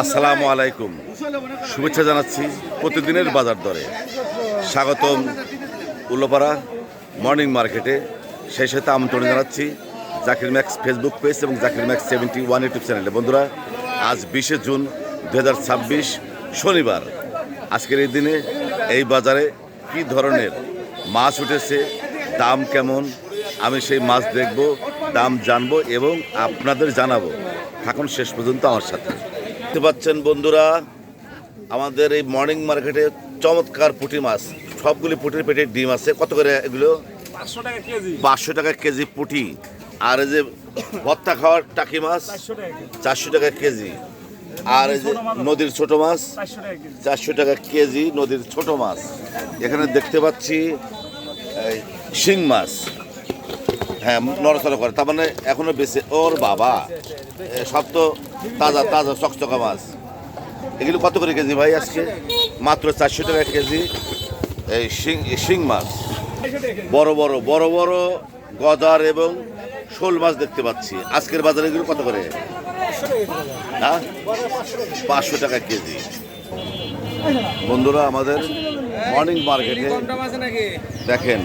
আসসালামু আলাইকুম, শুভেচ্ছা জানাচ্ছি প্রতিদিনের বাজার দরে। স্বাগতম উল্লাপাড়া মর্নিং মার্কেটে। সেই সাথে আমন্ত্রণ জানাচ্ছি জাকির ম্যাক্স ফেসবুক পেজ এবং জাকির ম্যাক্স 71 ইউটিউব চ্যানেলে। বন্ধুরা, আজ 20 জুন 2026 শনিবার। আজকের এই দিনে এই বাজারে কি ধরনের মাছ উঠেছে, দাম কেমন, আমি সেই মাছ দেখব, দাম জানবো এবং আপনাদের জানাবো। থাকুন শেষ পর্যন্ত আমার সাথে। দেখতে পাচ্ছেন বন্ধুরা, আমাদের এই মর্নিং মার্কেটে চমৎকার পুঁটি মাছ, সবগুলি পুঁটির পেটে ডিম আছে। কত করে এগুলো? 500 টাকা কেজি পুঁটি। আর এই যে ভর্তা খাওয়ার টাকি মাছ 400 টাকা কেজি। আর এই যে নদীর ছোট মাছ 400 টাকা কেজি, নদীর ছোট মাছ। এখানে দেখতে পাচ্ছি শিং মাছ, হ্যাঁ নড়াচড়া করে, তার মানে এখনো বেঁচে। ওর বাবা, সব তো তাজা তাজা চকচকা মাছ। এগুলো কত করে কেজি ভাই আজকে? মাত্র 400 টাকা কেজি এই শিং মাছ। বড় বড় বড় বড় গজার এবং শোল মাছ দেখতে পাচ্ছি। আজকের বাজারে এগুলো কত করে? হ্যাঁ, 500 টাকা কেজি। বন্ধুরা, আমাদের মর্নিং মার্কেটে দেখেন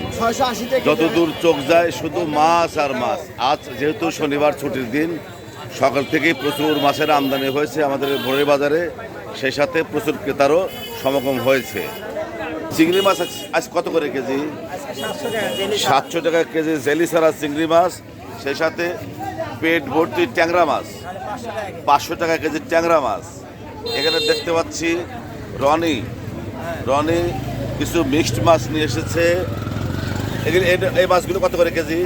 যতদূর চোখ যায় শুধু মাছ আর মাছ। আজ যেহেতু শনিবার ছুটির দিন, সকাল থেকেই প্রচুর মাছের আমদানি হয়েছে আমাদের ভোরের বাজারে। সেই সাথে প্রচুর ক্রেতারও সমাগম হয়েছে। চিংড়ি মাছ আজ কত করে কেজি? 700 টাকা কেজি জেলি ছাড়া চিংড়ি মাছ। সেই সাথে পেট ভর্তি ট্যাংরা মাছ 500 টাকা কেজি ট্যাংরা মাছ। এখানে দেখতে পাচ্ছি রনি কিছু মিক্সড মাছ নিয়ে এসেছে। এগুলো এই মাছগুলো কত করে কেজি?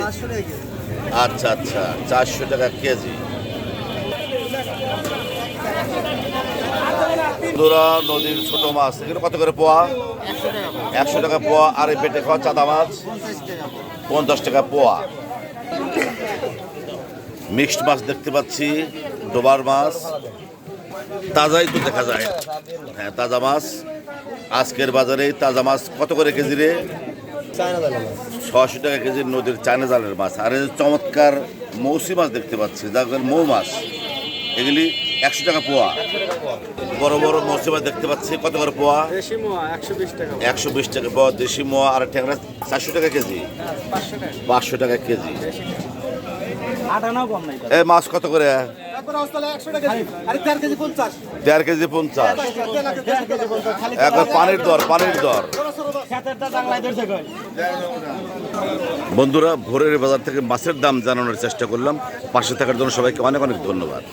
আচ্ছা আচ্ছা, 400 টাকা কেজি। নদীর ছোট মাছ, এগুলো কত করে পোয়া? 100 টাকা পোয়া। আর এই পেটে খাওয়া চাঁদা মাছ 50 টাকা পোয়া। মিক্সড মাছ দেখতে পাচ্ছি, ডোবার মাছ, তাজাই তো দেখা যায়। হ্যাঁ, তাজা মাছ। আজকের বাজারে তাজা মাছ কত করে কেজি রে? 600 টাকা কেজি নদীর চায়না জালের মাছ। আর এই চমৎকার মৌসি মাছ দেখতে পাচ্ছি, যার মৌ মাছ, এগুলি 100 টাকা পোয়া। বড় বড় মৌসি মাছ দেখতে পাচ্ছি, কত করে পোয়া? 120 টাকা পোয়া দেশি মোয়া। আর ট্যাংরা 400 টাকা কেজি, 500 টাকা কেজি। এই মাছ কত করে? 1.5 কেজি 50। এখন পানির দর। বন্ধুরা, ভোরের বাজার থেকে মাছের দাম জানানোর চেষ্টা করলাম। পাশে থাকার জন্য সবাইকে অনেক অনেক ধন্যবাদ।